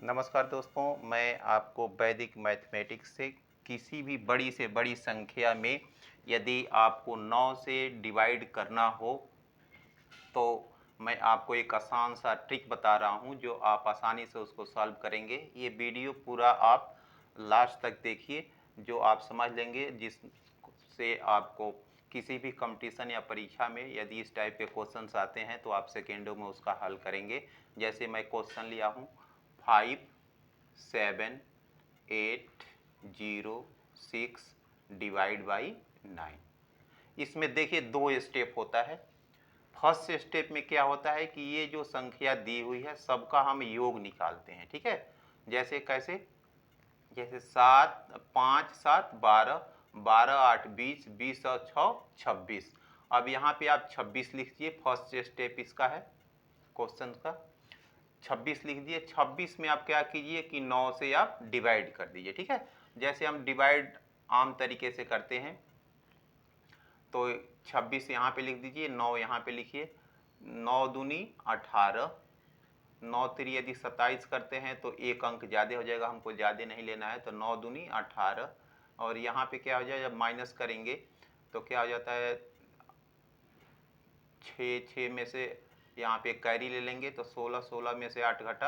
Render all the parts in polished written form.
नमस्कार दोस्तों, मैं आपको वैदिक मैथमेटिक्स से किसी भी बड़ी से बड़ी संख्या में यदि आपको 9 से डिवाइड करना हो तो मैं आपको एक आसान सा ट्रिक बता रहा हूं जो आप आसानी से उसको सॉल्व करेंगे। ये वीडियो पूरा आप लास्ट तक देखिए, जो आप समझ लेंगे, जिससे आपको किसी भी कंपटीशन या परीक्षा में यदि इस टाइप के क्वेश्चंस आते हैं तो आप सेकेंडों में उसका हल करेंगे। जैसे मैं क्वेश्चन लिया हूँ 5, 7, 8, 0, 6 डिवाइड बाई 9। इसमें देखिए दो स्टेप होता है। फर्स्ट स्टेप में क्या होता है कि ये जो संख्या दी हुई है सबका हम योग निकालते हैं, ठीक है। जैसे कैसे, जैसे 7, 5, 7, 12, 12, 8, 20, 20 और 6, 26। अब यहाँ पे आप 26 लिख दिए, फर्स्ट स्टेप इसका है क्वेश्चन का। 26 लिख दिए। 26 में आप क्या कीजिए कि 9 से आप डिवाइड कर दीजिए, ठीक है। जैसे हम डिवाइड आम तरीके से करते हैं तो 26 यहाँ पे लिख दीजिए, 9 यहाँ पे लिखिए। 9 दूनी 18, 9 3 यदि 27 करते हैं तो एक अंक ज़्यादा हो जाएगा, हमको ज़्यादा नहीं लेना है, तो 9 दूनी 18। और यहाँ पे क्या हो जाए, जब माइनस करेंगे तो क्या हो जाता है, 6 में से यहाँ पे कैरी ले लेंगे तो 16, 16 में से 8 घटा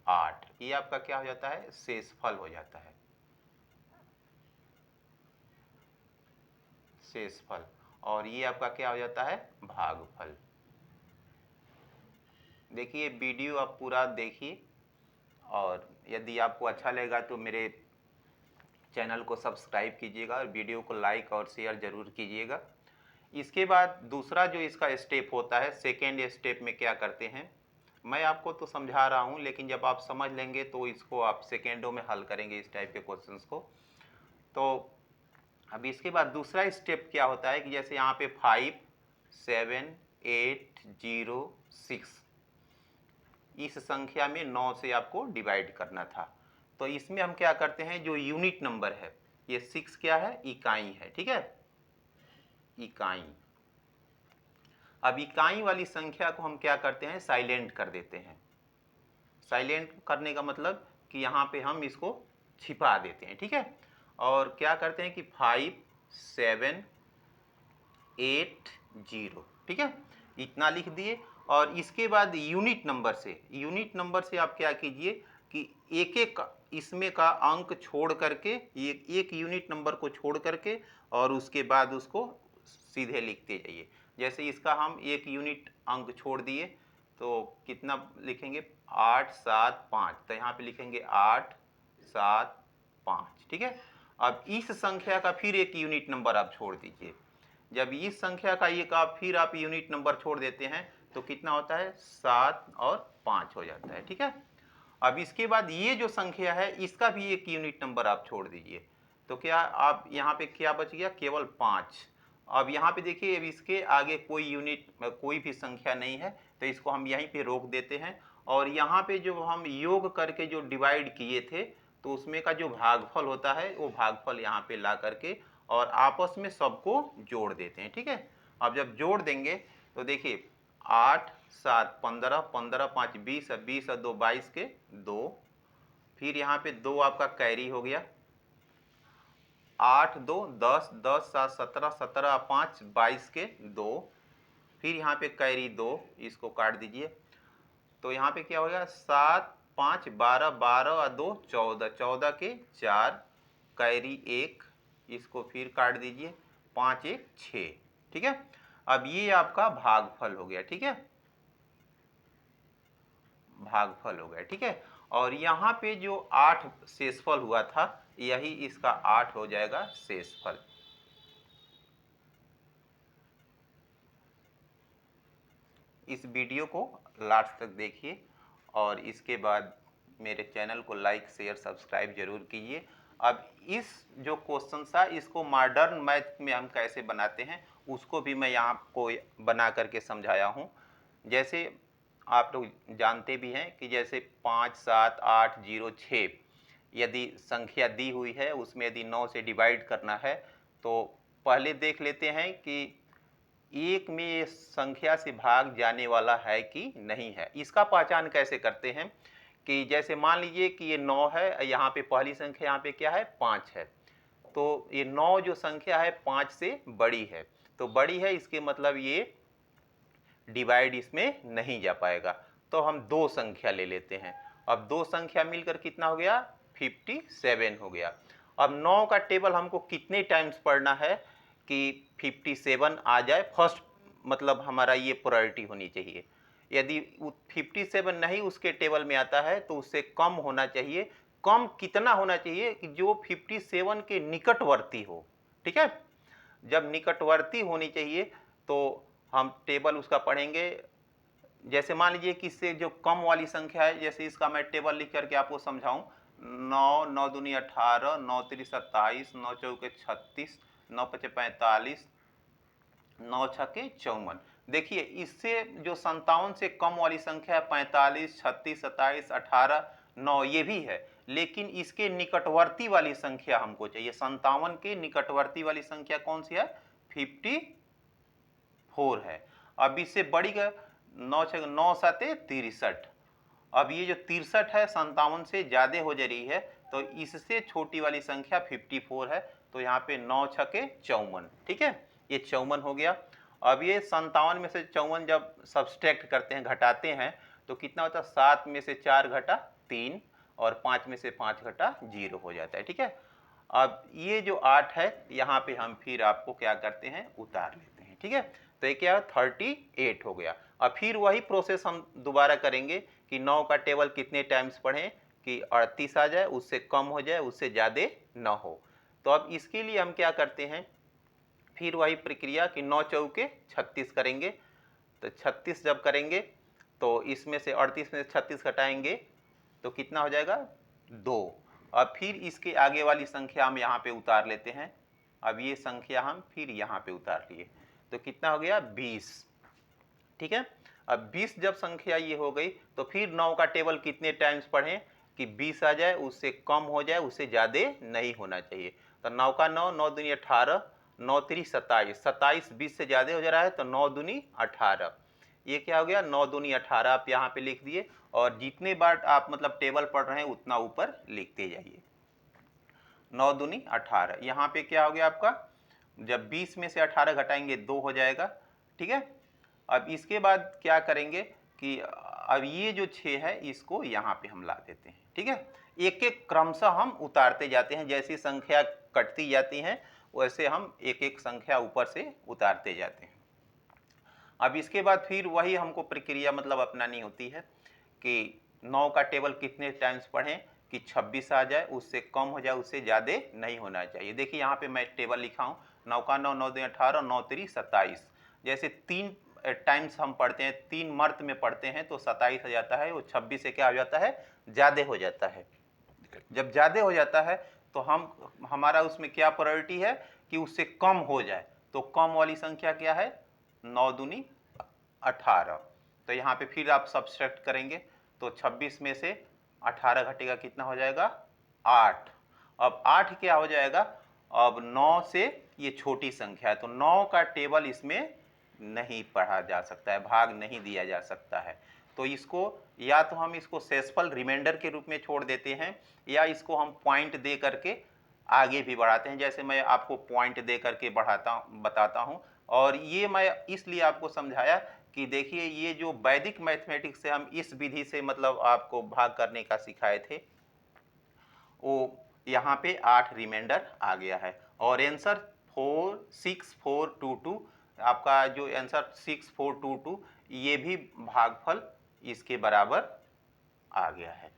8। ये आपका क्या हो जाता है, शेषफल हो जाता है, शेषफल। और ये आपका क्या हो जाता है, भागफल। देखिए वीडियो आप पूरा देखिए, और यदि आपको अच्छा लगेगा तो मेरे चैनल को सब्सक्राइब कीजिएगा और वीडियो को लाइक और शेयर ज़रूर कीजिएगा। इसके बाद दूसरा जो इसका स्टेप होता है, सेकेंड स्टेप में क्या करते हैं, मैं आपको तो समझा रहा हूँ, लेकिन जब आप समझ लेंगे तो इसको आप सेकेंडों में हल करेंगे इस टाइप के क्वेश्चंस को। तो अब इसके बाद दूसरा स्टेप क्या होता है कि जैसे यहाँ पे 5, 7, 8, 0, 6 इस संख्या में 9 से आपको डिवाइड करना था। तो इसमें हम क्या करते हैं, जो यूनिट नंबर है, ये 6 क्या है, इकाई है, ठीक है, इकाई। अब इकाई वाली संख्या को हम क्या करते हैं, साइलेंट कर देते हैं। साइलेंट करने का मतलब कि यहाँ पे हम इसको छिपा देते हैं, ठीक है। और क्या करते हैं कि 5, 7, 8, 0, ठीक है, इतना लिख दिए। और इसके बाद यूनिट नंबर से आप क्या कीजिए कि एक एक इसमें का अंक छोड़ करके, एक यूनिट नंबर को छोड़ करके और उसके बाद उसको सीधे लिखते जाइए। जैसे इसका हम एक यूनिट अंक छोड़ दिए तो कितना लिखेंगे, 8, 7, 5, तो यहाँ पे लिखेंगे 8, 7, 5, ठीक है। अब इस संख्या का फिर एक यूनिट नंबर आप छोड़ दीजिए। जब इस संख्या का एक फिर आप यूनिट नंबर छोड़ देते हैं तो कितना होता है, 7 और 5 हो जाता है, ठीक है। अब इसके बाद ये जो संख्या है इसका भी एक यूनिट नंबर आप छोड़ दीजिए, तो क्या आप यहाँ पे क्या बच गया, केवल 5। अब यहाँ पे देखिए, अब इसके आगे कोई यूनिट कोई भी संख्या नहीं है, तो इसको हम यहीं पे रोक देते हैं। और यहाँ पे जो हम योग करके जो डिवाइड किए थे तो उसमें का जो भागफल होता है वो भागफल यहाँ पे ला करके और आपस में सबको जोड़ देते हैं, ठीक है। अब जब जोड़ देंगे तो देखिए 8, 7, 15, 15, 5, 20, 20 और 2, 22 के 2, फिर यहाँ पे 2 आपका कैरी हो गया, 8, 2, 10, 10, 7, 17, 17, 5, 22 के 2, फिर यहाँ पे कैरी 2, इसको काट दीजिए। तो यहाँ पे क्या हो गया, 7, 5, 12, 12 और 2, 14, 14 के 4, कैरी 1, इसको फिर काट दीजिए, 5, 1, 6, ठीक है। अब ये आपका भागफल हो गया, ठीक है, भागफल हो गया, ठीक है। और यहाँ पे जो 8 शेषफल हुआ था, यही इसका 8 हो जाएगा शेषफल। इस वीडियो को लास्ट तक देखिए और इसके बाद मेरे चैनल को लाइक शेयर सब्सक्राइब जरूर कीजिए। अब इस जो क्वेश्चन था इसको मॉडर्न मैथ में हम कैसे बनाते हैं उसको भी मैं यहाँ को बना करके समझाया हूँ। जैसे आप लोग जानते भी हैं कि जैसे 5, 7, 8, 0, 6 यदि संख्या दी हुई है, उसमें यदि 9 से डिवाइड करना है तो पहले देख लेते हैं कि एक में ये संख्या से भाग जाने वाला है कि नहीं है। इसका पहचान कैसे करते हैं कि जैसे मान लीजिए कि ये 9 है, यहाँ पे पहली संख्या यहाँ पे क्या है 5 है, तो ये 9 जो संख्या है 5 से बड़ी है, तो बड़ी है इसके मतलब ये डिवाइड इसमें नहीं जा पाएगा। तो हम दो संख्या ले लेते हैं। अब दो संख्या मिलकर कितना हो गया 57 हो गया। अब 9 का टेबल हमको कितने टाइम्स पढ़ना है कि 57 आ जाए, फर्स्ट मतलब हमारा ये प्रायोरिटी होनी चाहिए। यदि 57 नहीं उसके टेबल में आता है तो उससे कम होना चाहिए। कम कितना होना चाहिए कि जो 57 के निकटवर्ती हो, ठीक है। जब निकटवर्ती होनी चाहिए तो हम टेबल उसका पढ़ेंगे। जैसे मान लीजिए कि इससे जो कम वाली संख्या है, जैसे इसका मैं टेबल लिख करके आपको समझाऊं, 9, 9 दूनी 18, 9 तिरी 27, 9 चौके 36, 9 पचे 45, 9 छके 54। देखिए इससे जो 57 से कम वाली संख्या है 45, 36, 27, 18, 9 ये भी है, लेकिन इसके निकटवर्ती वाली संख्या हमको चाहिए। 57 के निकटवर्ती वाली संख्या कौन सी है 54 है। अब इससे बड़ी का 9 छः 9 साते 63। अब ये जो 63 है 57 से ज्यादा हो जा रही है, तो इससे छोटी वाली संख्या 54 है। तो यहाँ पे 9 छके 54, ठीक है, ये 54 हो गया। अब ये 57 में से 54 जब सब्सट्रैक्ट करते हैं, घटाते हैं, तो कितना होता है 7 में से 4 घटा 3 और 5 में से 5 घटा 0 हो जाता है, ठीक है। अब ये जो 8 है यहाँ पे हम फिर आपको क्या करते हैं उतार लेते हैं, ठीक है। तो ये क्या 38 हो गया। अब फिर वही प्रोसेस हम दोबारा करेंगे कि 9 का टेबल कितने टाइम्स पढ़ें कि 38 आ जाए, उससे कम हो जाए, उससे ज़्यादा न हो। तो अब इसके लिए हम क्या करते हैं, फिर वही प्रक्रिया कि 9 चौके 36 करेंगे। तो 36 जब करेंगे तो इसमें से 38 में से 36 घटाएंगे तो कितना हो जाएगा 2। अब फिर इसके आगे वाली संख्या हम यहाँ पे उतार लेते हैं। अब ये संख्या हम फिर यहाँ पे उतार लिए तो कितना हो गया 20, ठीक है। अब 20 जब संख्या ये हो गई तो फिर 9 का टेबल कितने टाइम्स पढ़ें कि 20 आ जाए, उससे कम हो जाए, उससे ज़्यादा नहीं होना चाहिए। तो 9 का 9, 9 दूनी 18, 9 तिरी 27, 27 20 से ज़्यादा हो जा रहा है तो 9 दूनी 18। ये क्या हो गया 9 दूनी 18 आप यहाँ पे लिख दिए, और जितने बार आप मतलब टेबल पढ़ रहे हैं उतना ऊपर लिखते जाइए। 9 दूनी 18, यहाँ पे क्या हो गया आपका, जब 20 में से 18 घटाएंगे 2 हो जाएगा, ठीक है। अब इसके बाद क्या करेंगे कि अब ये जो 6 है इसको यहाँ पे हम ला देते हैं, ठीक है। एक एक क्रमशः हम उतारते जाते हैं, जैसी संख्या कटती जाती हैं वैसे हम एक एक संख्या ऊपर से उतारते जाते हैं। अब इसके बाद फिर वही हमको प्रक्रिया मतलब अपनानी होती है कि 9 का टेबल कितने टाइम्स पढ़ें कि 26 आ जाए, उससे कम हो जाए, उससे ज़्यादा नहीं होना चाहिए। देखिए यहाँ पे मैं टेबल लिखा हूँ, 9 का 9, 9 दूनी 18, 9 तिरी 27। जैसे 3 टाइम्स हम पढ़ते हैं, 3 मर्त में पढ़ते हैं तो 27 हो जाता है, वो 26 से क्या हो जाता है ज़्यादा हो जाता है। जब ज़्यादा हो जाता है तो हमारा उसमें क्या प्रायोरिटी है कि उससे कम हो जाए। तो कम वाली संख्या क्या है 9 दूनी 18। तो यहाँ पे फिर आप सब्सट्रैक्ट करेंगे तो 26 में से 18 घटेगा कितना हो जाएगा 8। अब 8 क्या हो जाएगा, अब 9 से ये छोटी संख्या है तो 9 का टेबल इसमें नहीं पढ़ा जा सकता है, भाग नहीं दिया जा सकता है। तो इसको या तो हम इसको शेषफल रिमाइंडर के रूप में छोड़ देते हैं, या इसको हम पॉइंट दे करके आगे भी बढ़ाते हैं। जैसे मैं आपको पॉइंट दे करके बताता हूँ। और ये मैं इसलिए आपको समझाया कि देखिए ये जो वैदिक मैथमेटिक्स से हम इस विधि से मतलब आपको भाग करने का सिखाए थे, वो यहाँ पे 8 रिमाइंडर आ गया है। और आंसर 46422, आपका जो आंसर 6422 ये भी भागफल इसके बराबर आ गया है।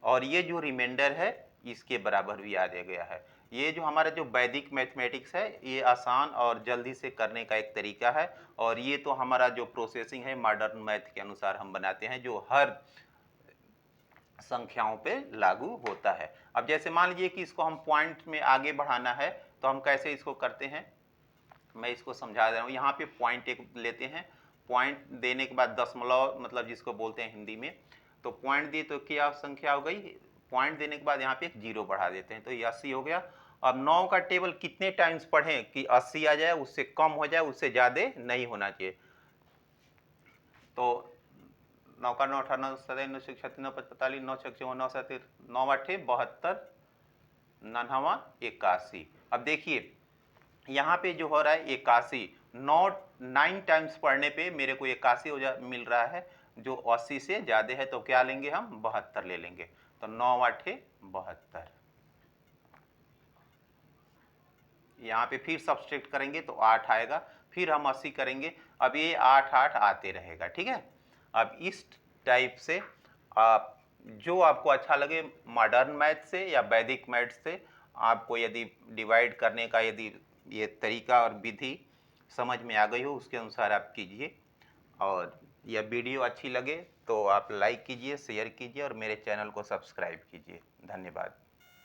और ये जो रिमाइंडर है इसके बराबर भी आ गया है। ये जो हमारा जो वैदिक मैथमेटिक्स है ये आसान और जल्दी से करने का एक तरीका है। और ये तो हमारा जो प्रोसेसिंग है मॉडर्न मैथ के अनुसार हम बनाते हैं, जो हर संख्याओं पे लागू होता है। अब जैसे मान लीजिए कि इसको हम पॉइंट में आगे बढ़ाना है तो हम कैसे इसको करते हैं, मैं इसको समझा दे रहा हूँ। यहाँ पे पॉइंट एक लेते हैं, पॉइंट देने के बाद दशमलव मतलब जिसको बोलते हैं हिंदी में, तो पॉइंट दिए तो क्या संख्या हो गई, पॉइंट देने के बाद यहाँ पे एक 0 बढ़ा देते हैं तो ये 80 हो गया। अब 9 का टेबल कितने टाइम्स पढ़ें कि 80 आ जाए, उससे कम हो जाए, उससे ज़्यादा नहीं होना चाहिए। तो 9 का 9 18 सदै 9 छत्तीस 9 45 9 छक 9 7 9 8 72 9 81। अब देखिए यहाँ पे जो हो रहा है 81, 9 टाइम्स पढ़ने पे मेरे को 81 मिल रहा है, जो 80 से ज्यादा है तो क्या लेंगे हम 72 ले लेंगे। तो 9 8 72, यहाँ पे फिर सब्सट्रैक्ट करेंगे तो 8 आएगा, फिर हम 80 करेंगे, अब ये 8 8 आते रहेगा। ठीक है, अब इस टाइप से आप जो आपको अच्छा लगे मॉडर्न मैथ से या वैदिक मैथ से, आपको यदि डिवाइड करने का यदि ये तरीका और विधि समझ में आ गई हो उसके अनुसार आप कीजिए। और यह वीडियो अच्छी लगे तो आप लाइक कीजिए, शेयर कीजिए और मेरे चैनल को सब्सक्राइब कीजिए। धन्यवाद।